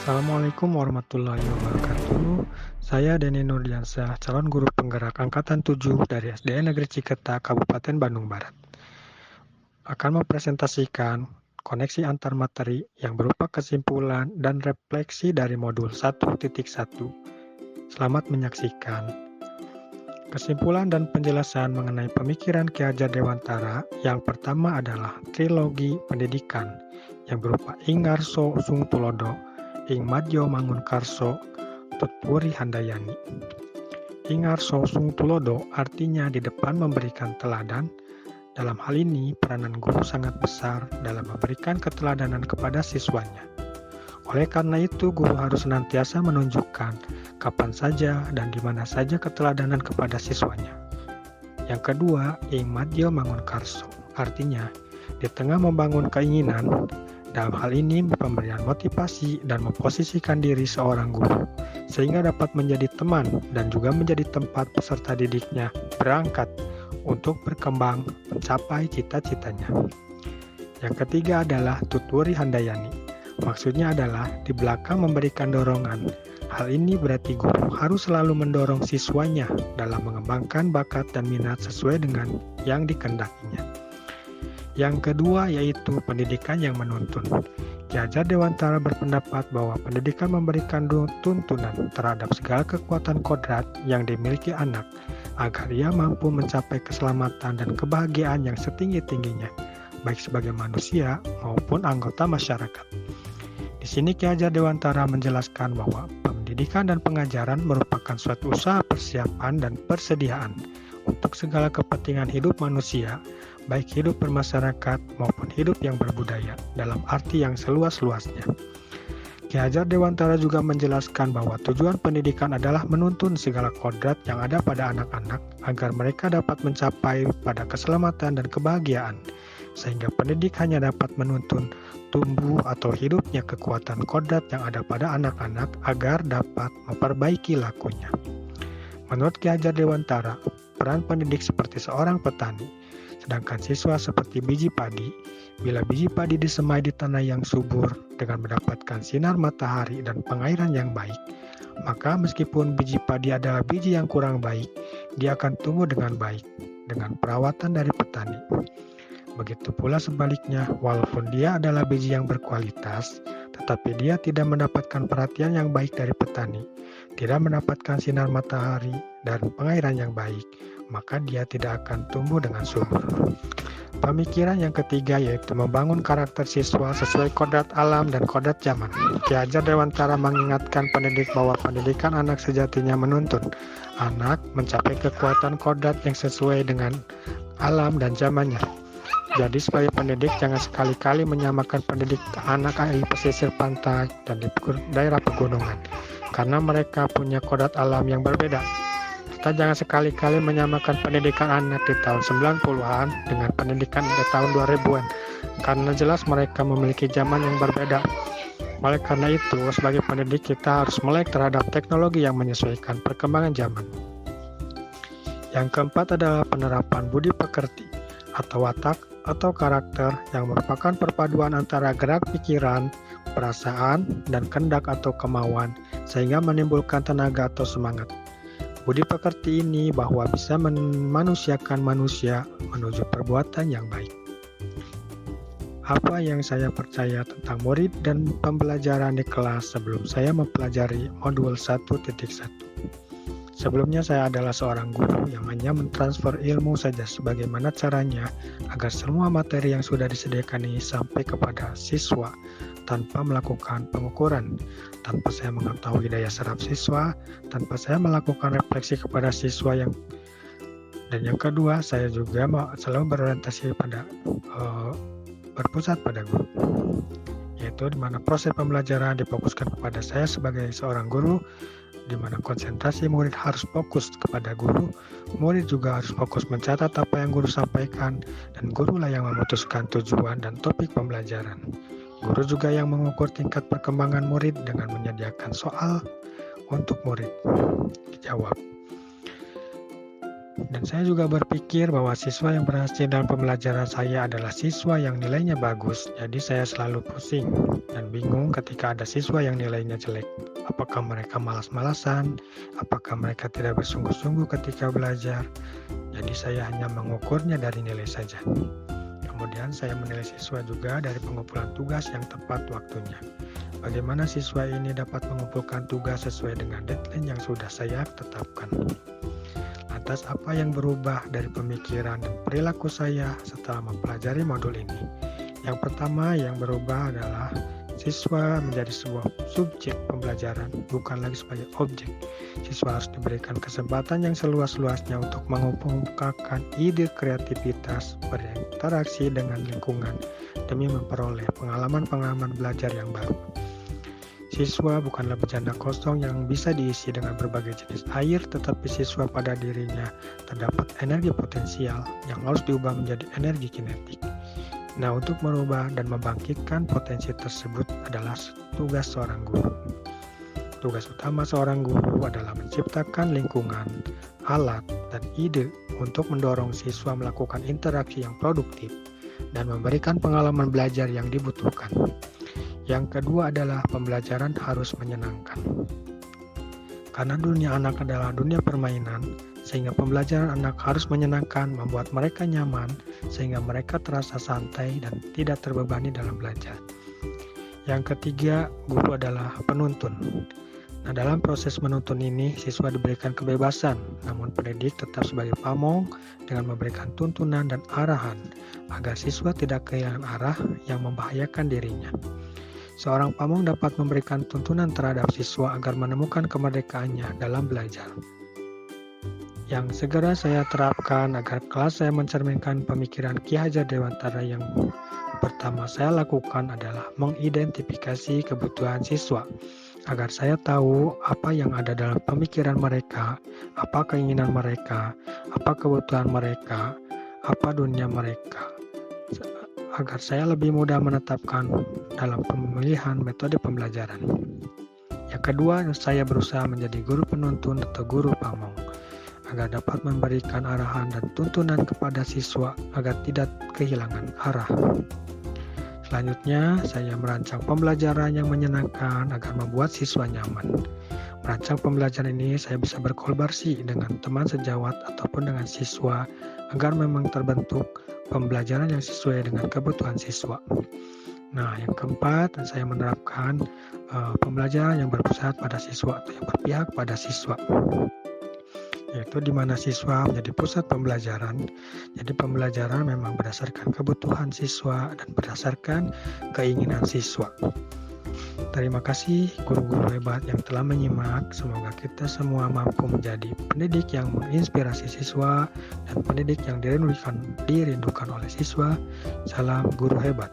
Assalamualaikum warahmatullahi wabarakatuh. Saya Denny Nurdiansyah, calon guru penggerak angkatan 7 dari SDN Negeri Ciketa, Kabupaten Bandung Barat. Akan mempresentasikan koneksi antar materi yang berupa kesimpulan dan refleksi dari modul 1.1. Selamat menyaksikan. Kesimpulan dan penjelasan mengenai pemikiran Ki Hajar Dewantara yang pertama adalah trilogi pendidikan yang berupa Ingarso Usung Tulodo, Ing Madjo Mangunkarso, Tutpuri Handayani. Ingarso Usung Tulodo artinya di depan memberikan teladan. Dalam hal ini, peranan guru sangat besar dalam memberikan keteladanan kepada siswanya. Oleh karena itu, guru harus senantiasa menunjukkan kapan saja dan di mana saja keteladanan kepada siswanya. Yang kedua, Ing Madjo Mangunkarso, artinya di tengah membangun keinginan. Dalam hal ini, pemberian motivasi dan memposisikan diri seorang guru, sehingga dapat menjadi teman dan juga menjadi tempat peserta didiknya berangkat untuk berkembang mencapai cita-citanya. Yang ketiga adalah Tutpuri Handayani. Maksudnya adalah di belakang memberikan dorongan. Hal ini berarti guru harus selalu mendorong siswanya dalam mengembangkan bakat dan minat sesuai dengan yang dikehendakinya. Yang kedua yaitu pendidikan yang menuntun. Ki Hajar Dewantara berpendapat bahwa pendidikan memberikan tuntunan terhadap segala kekuatan kodrat yang dimiliki anak agar ia mampu mencapai keselamatan dan kebahagiaan yang setinggi-tingginya, baik sebagai manusia maupun anggota masyarakat. Di sini Ki Hajar Dewantara menjelaskan bahwa pendidikan dan pengajaran merupakan suatu usaha persiapan dan persediaan untuk segala kepentingan hidup manusia, baik hidup bermasyarakat maupun hidup yang berbudaya dalam arti yang seluas-luasnya. Ki Hajar Dewantara juga menjelaskan bahwa tujuan pendidikan adalah menuntun segala kodrat yang ada pada anak-anak agar mereka dapat mencapai pada keselamatan dan kebahagiaan, sehingga pendidik hanya dapat menuntun tumbuh atau hidupnya kekuatan kodrat yang ada pada anak-anak agar dapat memperbaiki lakunya. Menurut Ki Hajar Dewantara, peran pendidik seperti seorang petani, sedangkan siswa seperti biji padi. Bila biji padi disemai di tanah yang subur dengan mendapatkan sinar matahari dan pengairan yang baik, maka meskipun biji padi adalah biji yang kurang baik, dia akan tumbuh dengan baik dengan perawatan dari petani. Begitu pula sebaliknya, walaupun dia adalah biji yang berkualitas, tetapi dia tidak mendapatkan perhatian yang baik dari petani, tidak mendapatkan sinar matahari dan pengairan yang baik, maka dia tidak akan tumbuh dengan subur. Pemikiran yang ketiga yaitu membangun karakter siswa sesuai kodrat alam dan kodrat zaman. Ki Hajar Dewantara mengingatkan pendidik bahwa pendidikan anak sejatinya menuntun anak mencapai kekuatan kodrat yang sesuai dengan alam dan zamannya. Jadi sebagai pendidik jangan sekali-kali menyamakan pendidik anak di pesisir pantai dan di daerah pegunungan, karena mereka punya kodrat alam yang berbeda. Kita jangan sekali-kali menyamakan pendidikan anak di tahun 90-an dengan pendidikan di tahun 2000-an, karena jelas mereka memiliki zaman yang berbeda. Oleh karena itu, sebagai pendidik kita harus melek terhadap teknologi yang menyesuaikan perkembangan zaman. Yang keempat adalah penerapan budi pekerti atau watak atau karakter yang merupakan perpaduan antara gerak pikiran, perasaan, dan kehendak atau kemauan sehingga menimbulkan tenaga atau semangat. Budi pekerti ini bahwa bisa memanusiakan manusia menuju perbuatan yang baik. Apa yang saya percaya tentang murid dan pembelajaran di kelas sebelum saya mempelajari modul 1.1. Sebelumnya saya adalah seorang guru yang hanya mentransfer ilmu saja sebagaimana caranya agar semua materi yang sudah disediakan ini sampai kepada siswa tanpa melakukan pengukuran, tanpa saya mengetahui daya serap siswa, tanpa saya melakukan refleksi kepada siswa dan yang kedua saya juga selalu berorientasi pada berpusat pada guru, yaitu di mana proses pembelajaran difokuskan kepada saya sebagai seorang guru, di mana konsentrasi murid harus fokus kepada guru, murid juga harus fokus mencatat apa yang guru sampaikan, dan gurulah yang memutuskan tujuan dan topik pembelajaran. Guru juga yang mengukur tingkat perkembangan murid dengan menyediakan soal untuk murid dijawab. Dan saya juga berpikir bahwa siswa yang berhasil dalam pembelajaran saya adalah siswa yang nilainya bagus. Jadi saya selalu pusing dan bingung ketika ada siswa yang nilainya jelek. Apakah mereka malas-malasan? Apakah mereka tidak bersungguh-sungguh ketika belajar? Jadi saya hanya mengukurnya dari nilai saja. Kemudian saya menilai siswa juga dari pengumpulan tugas yang tepat waktunya. Bagaimana siswa ini dapat mengumpulkan tugas sesuai dengan deadline yang sudah saya tetapkan. Lantas apa yang berubah dari pemikiran dan perilaku saya setelah mempelajari modul ini? Yang pertama yang berubah adalah siswa menjadi sebuah subjek pembelajaran, bukan lagi sebagai objek. Siswa harus diberikan kesempatan yang seluas-luasnya untuk mengungkapkan ide kreativitas, berinteraksi dengan lingkungan, demi memperoleh pengalaman-pengalaman belajar yang baru. Siswa bukanlah bejana kosong yang bisa diisi dengan berbagai jenis air, tetapi siswa pada dirinya terdapat energi potensial yang harus diubah menjadi energi kinetik. Nah, untuk merubah dan membangkitkan potensi tersebut adalah tugas seorang guru. Tugas utama seorang guru adalah menciptakan lingkungan, alat, dan ide untuk mendorong siswa melakukan interaksi yang produktif dan memberikan pengalaman belajar yang dibutuhkan. Yang kedua adalah pembelajaran harus menyenangkan. Karena dunia anak adalah dunia permainan, sehingga pembelajaran anak harus menyenangkan, membuat mereka nyaman, sehingga mereka terasa santai dan tidak terbebani dalam belajar. Yang ketiga, guru adalah penuntun. Nah, dalam proses menuntun ini, siswa diberikan kebebasan, namun pendidik tetap sebagai pamong dengan memberikan tuntunan dan arahan, agar siswa tidak kehilangan arah yang membahayakan dirinya. Seorang pamong dapat memberikan tuntunan terhadap siswa agar menemukan kemerdekaannya dalam belajar. Yang segera saya terapkan agar kelas saya mencerminkan pemikiran Ki Hajar Dewantara. Yang pertama saya lakukan adalah mengidentifikasi kebutuhan siswa, agar saya tahu apa yang ada dalam pemikiran mereka, apa keinginan mereka, apa kebutuhan mereka, apa dunia mereka, agar saya lebih mudah menetapkan dalam pemilihan metode pembelajaran. Yang kedua, saya berusaha menjadi guru penuntun atau guru pamong, agar dapat memberikan arahan dan tuntunan kepada siswa agar tidak kehilangan arah. Selanjutnya, saya merancang pembelajaran yang menyenangkan agar membuat siswa nyaman. Merancang pembelajaran ini, saya bisa berkolaborasi dengan teman sejawat ataupun dengan siswa agar memang terbentuk pembelajaran yang sesuai dengan kebutuhan siswa. Nah, yang keempat, saya menerapkan pembelajaran yang berpusat pada siswa atau yang berpihak pada siswa, yaitu di mana siswa menjadi pusat pembelajaran. Jadi pembelajaran memang berdasarkan kebutuhan siswa dan berdasarkan keinginan siswa. Terima kasih guru-guru hebat yang telah menyimak. Semoga kita semua mampu menjadi pendidik yang menginspirasi siswa dan pendidik yang dirindukan oleh siswa. Salam guru hebat.